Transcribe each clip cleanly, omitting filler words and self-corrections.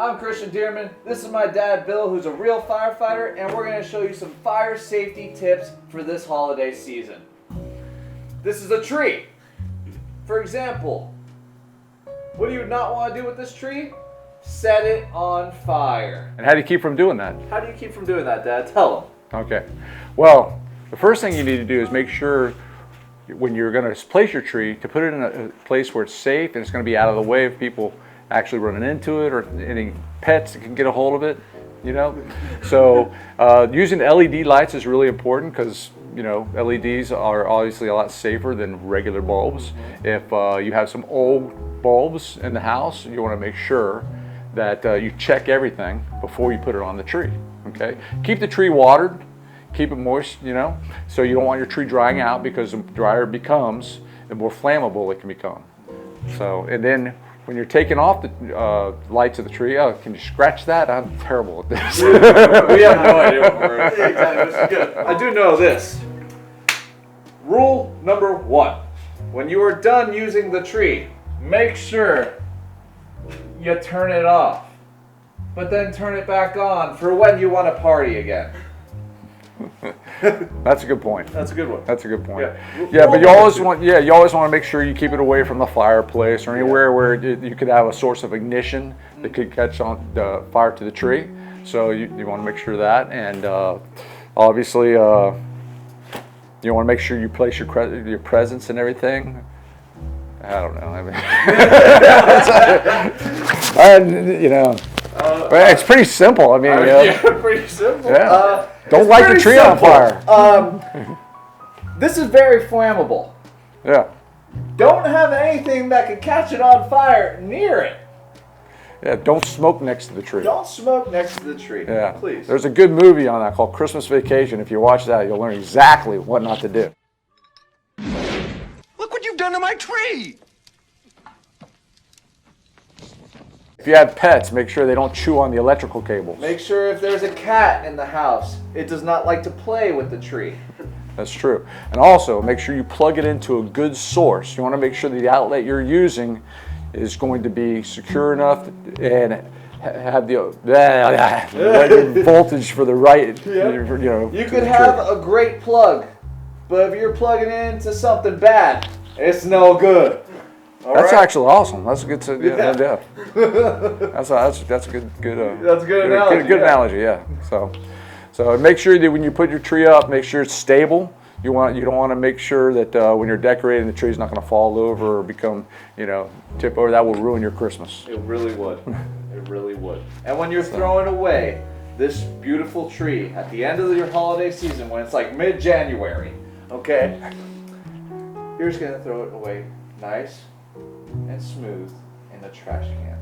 I'm Christian Dearman. This is my dad, Bill, who's a real firefighter, and we're going to show you some fire safety tips for this holiday season. This is a tree. For example, what do you not want to do with this tree? Set it on fire. And how do you keep from doing that? How do you keep from doing that, Dad? Tell them. Okay. Well, the first thing you need to do is make sure when you're going to place your tree to put it in a place where it's safe and it's going to be out of the way of people actually running into it or any pets that can get a hold of it, you know. So using LED lights is really important because, you know, LEDs are obviously a lot safer than regular bulbs. If you have some old bulbs in the house, you want to make sure that you check everything before you put it on the tree. Okay. Keep the tree watered. Keep it moist, you know, so you don't want your tree drying out, because the drier it becomes, the more flammable it can become. So, and then when you're taking off the lights of the tree, oh, can you scratch that? I'm terrible at this. We have no idea what we're doing. This is good. I do know this. Rule number 1. When you are done using the tree, make sure you turn it off, but then turn it back on for when you want to party again. That's a good point. That's a good one. That's a good point. Yeah, but you always want to make sure you keep it away from the fireplace or anywhere where you could have a source of ignition that could catch on the fire to the tree. So you want to make sure of that, and obviously you want to make sure you place your presents and everything. I don't know. I mean, you know, it's pretty simple. I mean, yeah, pretty simple. Yeah. Don't light the tree on fire. This is very flammable. Yeah. Don't have anything that can catch it on fire near it. Yeah. Don't smoke next to the tree. Don't smoke next to the tree. Yeah. Please. There's a good movie on that called Christmas Vacation. If you watch that, you'll learn exactly what not to do. Look what you've done to my tree! If you have pets, make sure they don't chew on the electrical cables. Make sure if there's a cat in the house, it does not like to play with the tree. That's true. And also, make sure you plug it into a good source. You want to make sure that the outlet you're using is going to be secure enough and have the right voltage for the right, you know. You could have a great plug, but if you're plugging it into something bad, it's no good. That's actually awesome. That's a good idea. That's a good That's a good analogy. Good analogy, yeah. So make sure that when you put your tree up, make sure it's stable. You don't want to make sure that when you're decorating, the tree's not going to fall over or become, you know, tip over. That will ruin your Christmas. It really would. It really would. And when you're throwing away this beautiful tree at the end of your holiday season, when it's like mid-January, okay, you're just going to throw it away nice and smooth in the trash can.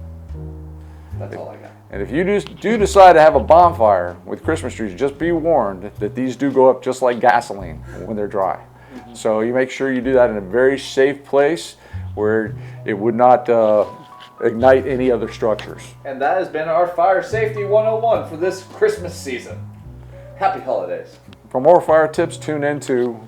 That's all I got. And if you do decide to have a bonfire with Christmas trees, just be warned that these do go up just like gasoline when they're dry. So you make sure you do that in a very safe place where it would not ignite any other structures. And that has been our Fire Safety 101 for this Christmas season. Happy holidays. For more fire tips, tune into